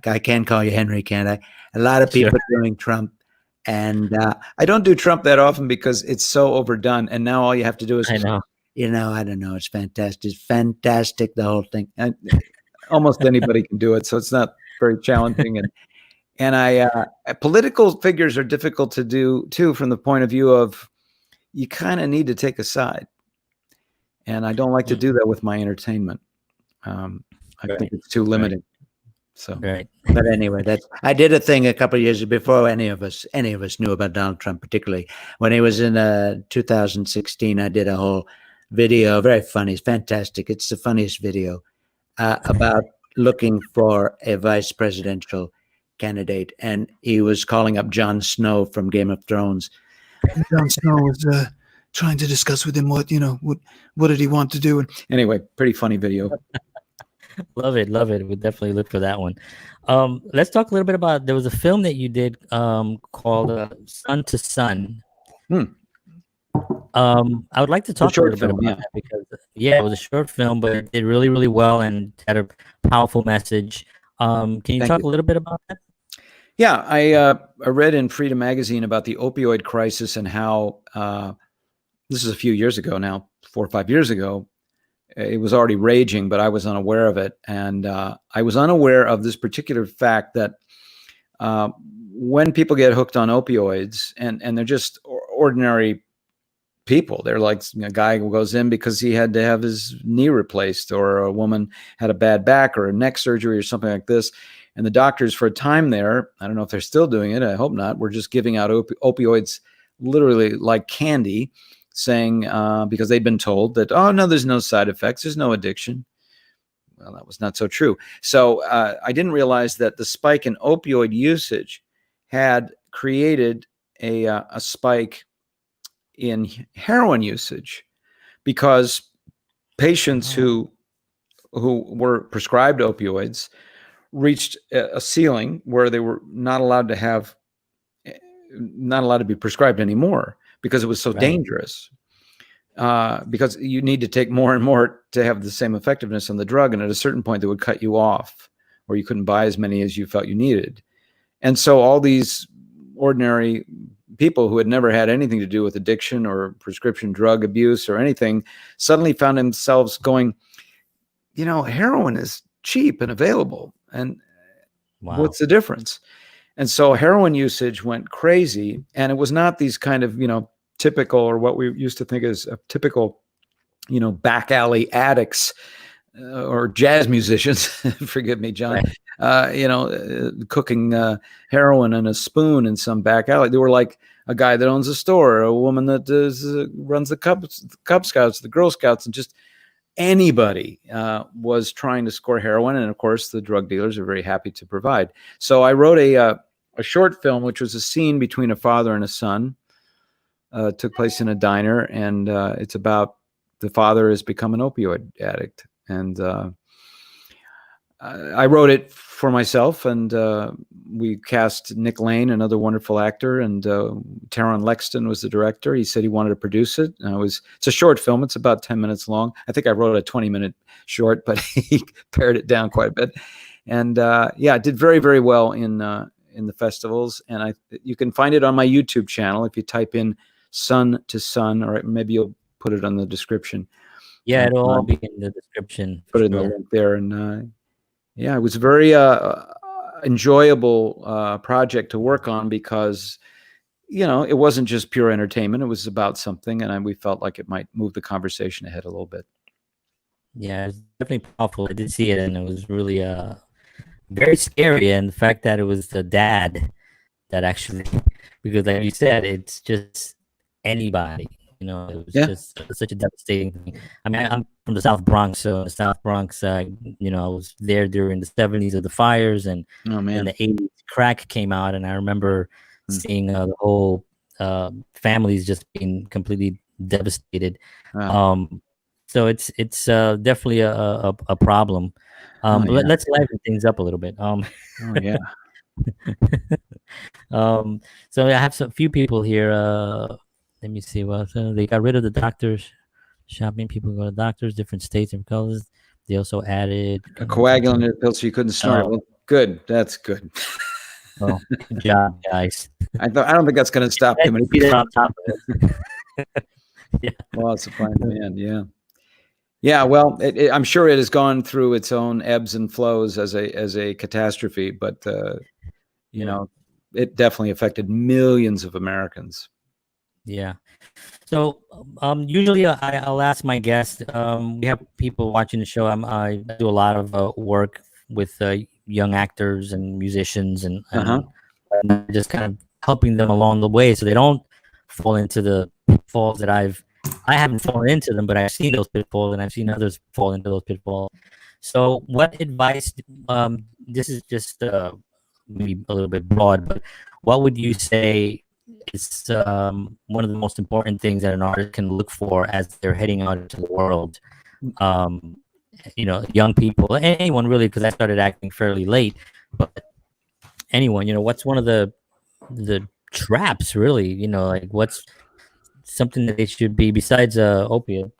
I can call you Henry, can't I? A lot of people doing Trump, and I don't do Trump that often because it's so overdone. And now all you have to do is, I know. You know, I don't know. It's fantastic. It's fantastic. The whole thing. And almost anybody can do it, so it's not very challenging. And political figures are difficult to do too, from the point of view of you kind of need to take a side, and I don't like to do that with my entertainment. I think it's too limiting. So, but anyway, I did a thing a couple of years before any of us knew about Donald Trump, particularly when he was in 2016. I did a whole video, very funny, it's fantastic. It's the funniest video about looking for a vice presidential candidate, and he was calling up Jon Snow from Game of Thrones. And Jon Snow was trying to discuss with him what did he want to do. And anyway, pretty funny video. Love it. We'll definitely look for that one. Let's talk a little bit about, there was a film that you did called Sun to Sun. I would like to talk a little bit about that because it was a short film, but it did really, really well and had a powerful message. Can you talk a little bit about that? Yeah, I read in Freedom Magazine about the opioid crisis and how this is a few years ago now, 4 or 5 years ago. It was already raging, but I was unaware of it. And I was unaware of this particular fact that when people get hooked on opioids, and they're just ordinary people, they're like a guy who goes in because he had to have his knee replaced, or a woman had a bad back or a neck surgery or something like this. And the doctors, for a time there, I don't know if they're still doing it, I hope not, were just giving out opioids literally like candy, saying, because they'd been told that, oh, no, there's no side effects, there's no addiction. Well, that was not so true. So I didn't realize that the spike in opioid usage had created a spike in heroin usage, because patients who were prescribed opioids reached a ceiling where they were not allowed to be prescribed anymore, because it was so dangerous. Because you need to take more and more to have the same effectiveness on the drug, and at a certain point they would cut you off, or you couldn't buy as many as you felt you needed. And so all these ordinary people who had never had anything to do with addiction or prescription drug abuse or anything suddenly found themselves going, heroin is cheap and available, and what's the difference? And so heroin usage went crazy, and it was not these kind of, typical, or what we used to think as a typical, back alley addicts or jazz musicians. Forgive me, John. Cooking heroin in a spoon in some back alley. They were like a guy that owns a store, or a woman that runs the Cub Scouts, the Girl Scouts, and just anybody was trying to score heroin. And of course, the drug dealers are very happy to provide. So I wrote a short film, which was a scene between a father and a son. Took place in a diner, and it's about the father has become an opioid addict. And I wrote it for myself, and we cast Nick Lane, another wonderful actor, and Taron Lexton was the director. He said he wanted to produce it. It's a short film. It's about 10 minutes long. I think I wrote a 20-minute short, but he pared it down quite a bit. And it did very, very well in the festivals. And you can find it on my YouTube channel if you type in Son to Son, or maybe you'll put it on the description. Yeah, it'll all be in the description. Put it in the link there. And it was a very enjoyable project to work on, because it wasn't just pure entertainment. It was about something, and we felt like it might move the conversation ahead a little bit. Yeah, it's definitely powerful. I did see it, and it was really very scary. And the fact that it was the dad that actually, because like you said, it's just anybody, it was just such a devastating thing. I mean, I'm from the South Bronx, so in the South Bronx, I was there during the 70s of the fires, and in the 80s, crack came out, and I remember seeing the whole families just being completely devastated. So it's definitely a problem. Let's liven things up a little bit. So I have a few people here. Let me see. Well, so they got rid of the doctors. Shopping, people go to doctors, different states and colors. They also added a coagulant in the pill so you couldn't snort. Well, good. That's good. Oh, good job, guys. I don't think that's going to stop too many people. On top of it. Yeah. Well, supply and demand. Yeah. Yeah. Well, I'm sure it has gone through its own ebbs and flows as a catastrophe, but it definitely affected millions of Americans. Yeah. So usually I'll ask my guests. We have people watching the show. I do a lot of work with young actors and musicians, and just kind of helping them along the way so they don't fall into the pitfalls that I haven't fallen into them, but I've seen those pitfalls, and I've seen others fall into those pitfalls. So what advice, this is just maybe a little bit broad, but what would you say is one of the most important things that an artist can look for as they're heading out into the world? Young people, anyone really, because I started acting fairly late, but anyone, what's one of the traps, really, like what's something that they should be besides opiate,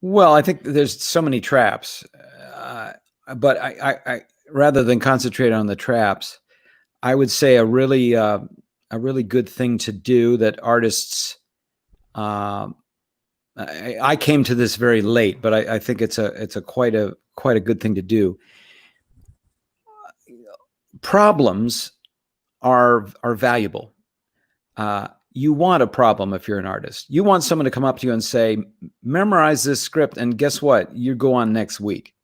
Well, I think there's so many traps, but I rather than concentrate on the traps, I would say a really good thing to do that artists. I came to this very late, but I think it's a quite a good thing to do. Problems are valuable. You want a problem if you're an artist. You want someone to come up to you and say, memorize this script, and guess what? You go on next week.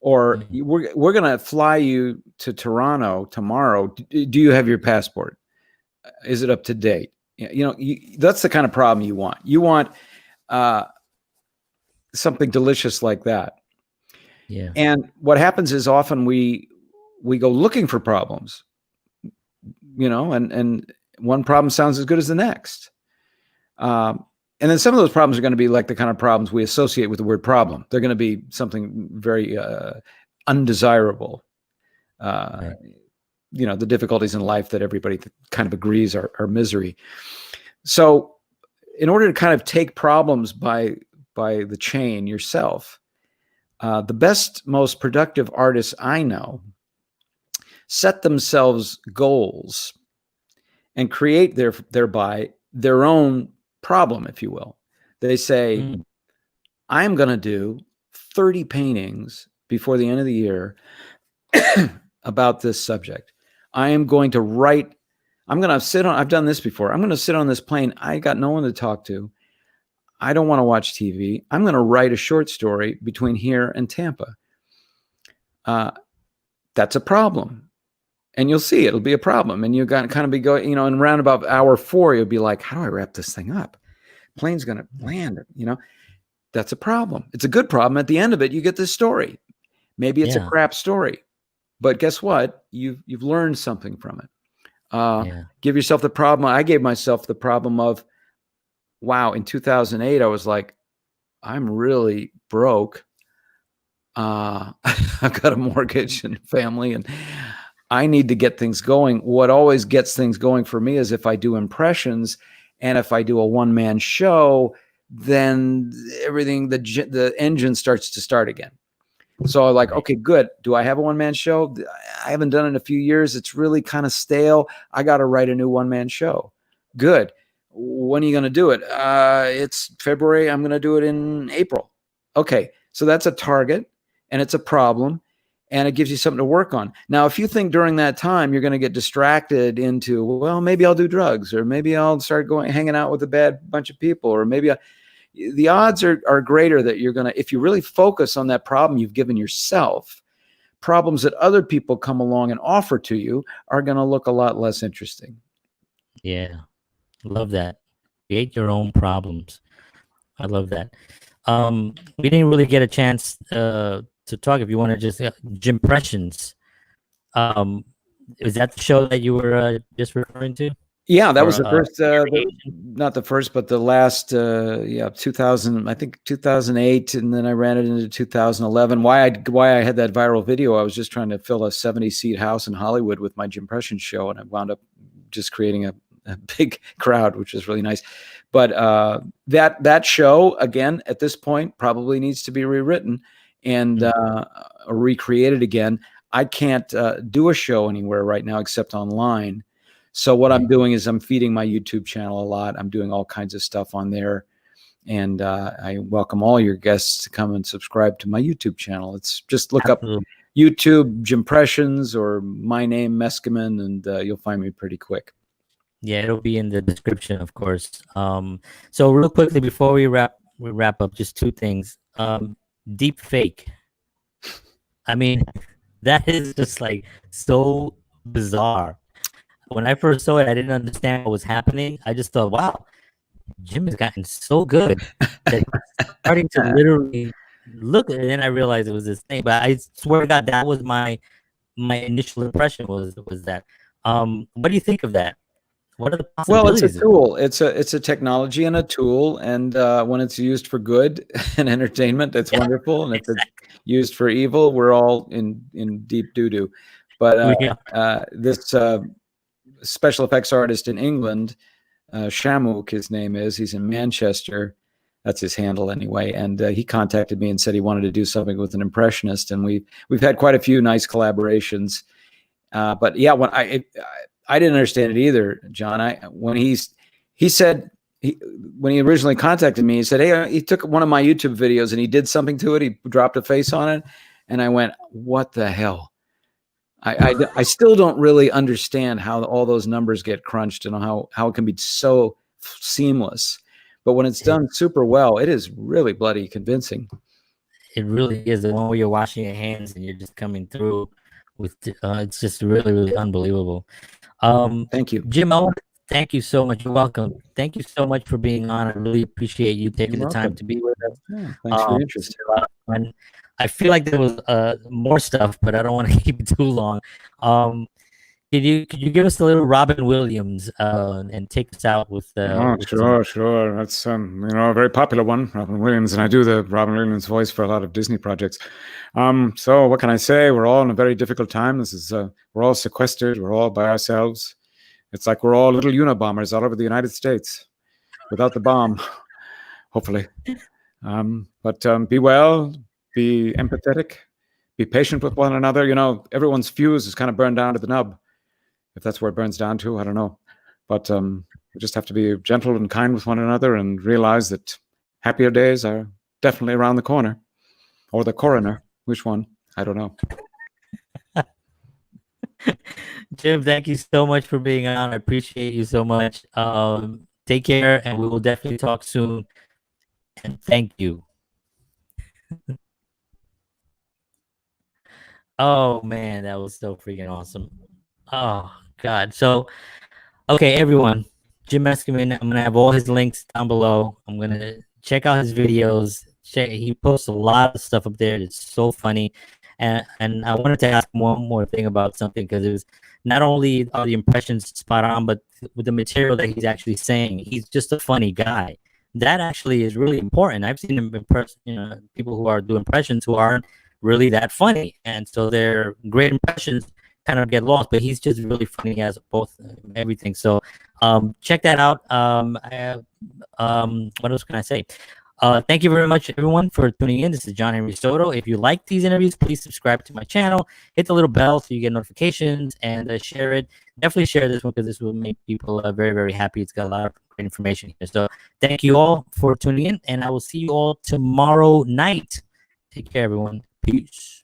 Or we're going to fly you to Toronto tomorrow. Do you have your passport? Is it up to date? That's the kind of problem you want. You want something delicious like that. Yeah. And what happens is often we go looking for problems, and one problem sounds as good as the next. And then some of those problems are going to be like the kind of problems we associate with the word problem. They're going to be something very undesirable. Right. The difficulties in life that everybody kind of agrees are misery. So in order to kind of take problems by the chain yourself, the best, most productive artists I know set themselves goals and create thereby their own problem, if you will. They say, I'm going to do 30 paintings before the end of the year about this subject. I am going to write, I've done this before. I'm going to sit on this plane. I got no one to talk to. I don't want to watch TV. I'm going to write a short story between here and Tampa. That's a problem. And you'll see it'll be a problem. And you're going to kind of be going, in around about hour 4, you'll be like, how do I wrap this thing up? Plane's going to land, That's a problem. It's a good problem. At the end of it, you get this story. Maybe it's a crap story, but guess what? You've learned something from it. Give yourself the problem. I gave myself the problem of, wow, in 2008, I was like, I'm really broke. I've got a mortgage and family, and I need to get things going. What always gets things going for me is if I do impressions, and if I do a one-man show, then everything, the engine starts to start again. So I'm like, okay, good. Do I have a one-man show? I haven't done it in a few years. It's really kind of stale. I got to write a new one-man show. Good. When are you going to do it? It's February. I'm going to do it in April. Okay. So that's a target, and it's a problem, and it gives you something to work on. Now, if you think during that time you're going to get distracted into, well, maybe I'll do drugs, or maybe I'll start hanging out with a bad bunch of people, or maybe the odds are greater that you're going to, if you really focus on that problem you've given yourself, problems that other people come along and offer to you are going to look a lot less interesting. Yeah. Love that. Create your own problems. I love that. We didn't really get a chance to talk. If you want to just Jimpressions, is that the show that you were just referring to? Yeah, that was the first, not the first, but the last, 2000, I think 2008, and then I ran it into 2011. Why I had that viral video, I was just trying to fill a 70-seat house in Hollywood with my Jimpressions show, and I wound up just creating a big crowd, which is really nice. But that show, again, at this point, probably needs to be rewritten and recreated again. I can't do a show anywhere right now except online. So what I'm doing is I'm feeding my YouTube channel a lot. I'm doing all kinds of stuff on there. And I welcome all your guests to come and subscribe to my YouTube channel. It's just look up YouTube Jimpressions or my name Meskimen, and you'll find me pretty quick. Yeah, it'll be in the description, of course. So real quickly before we wrap up, just two things. Deep fake. I mean, that is just like so bizarre. When I first saw it, I didn't understand what was happening. I just thought, wow, Jim has gotten so good that he's starting to literally look at it. And then I realized it was this thing. But I swear to God, that was my initial impression was that. What do you think of that? What are the possibilities? Well, it's a tool. It's a technology and a tool, and when it's used for good and entertainment, it's wonderful. And if it's used for evil, we're all in deep doo-doo. But this special effects artist in England, Shamuk, his name is. He's in Manchester. That's his handle anyway. And he contacted me and said he wanted to do something with an impressionist, and we've had quite a few nice collaborations. But yeah, when I didn't understand it either, John. When he originally contacted me, he said, "Hey, he took one of my YouTube videos and he did something to it. He dropped a face on it," and I went, "What the hell?" I still don't really understand how all those numbers get crunched and how it can be so seamless. But when it's done super well, it is really bloody convincing. It really is. The one where you're washing your hands and you're just coming through with it's just really, really unbelievable. Thank you, Jim. I want to Thank you so much. You're welcome. Thank you so much for being on. I really appreciate you taking You're the time welcome. to be with us. Yeah, thanks for your It's interest. been a lot of fun. I feel like there was more stuff, but I don't want to keep it too long. Could you give us a little Robin Williams and take us out with Oh, with sure, sure. That's a very popular one, Robin Williams, and I do the Robin Williams voice for a lot of Disney projects. So what can I say? We're all in a very difficult time. This is we're all sequestered. We're all by ourselves. It's like we're all little Unabombers all over the United States, without the bomb, hopefully. But be well, be empathetic, be patient with one another. You know, everyone's fuse is kind of burned down to the nub. If that's where it burns down to, I don't know. But we just have to be gentle and kind with one another and realize that happier days are definitely around the corner. Or the coroner. Which one? I don't know. Jim, thank you so much for being on. I appreciate you so much. Take care, and we will definitely talk soon. And thank you. Oh man, that was so freaking awesome. Oh God. So okay, everyone. Jim Meskimen, I'm gonna have all his links down below. I'm gonna check out his videos. He posts a lot of stuff up there. It's so funny. And I wanted to ask one more thing about something, because it was not only are the impressions spot on, but with the material that he's actually saying, he's just a funny guy. That actually is really important. I've seen him impress, people who are doing impressions who aren't really that funny, and so their great impressions kind of get lost. But he's just really funny. He has both everything. So check that out. What else can I say? Thank you very much, everyone, for tuning in. This is John Henry Soto. If you like these interviews, please subscribe to my channel. Hit the little bell so you get notifications, and share it. Definitely share this one, because this will make people very, very happy. It's got a lot of great information here. So thank you all for tuning in, and I will see you all tomorrow night. Take care, everyone. Peace.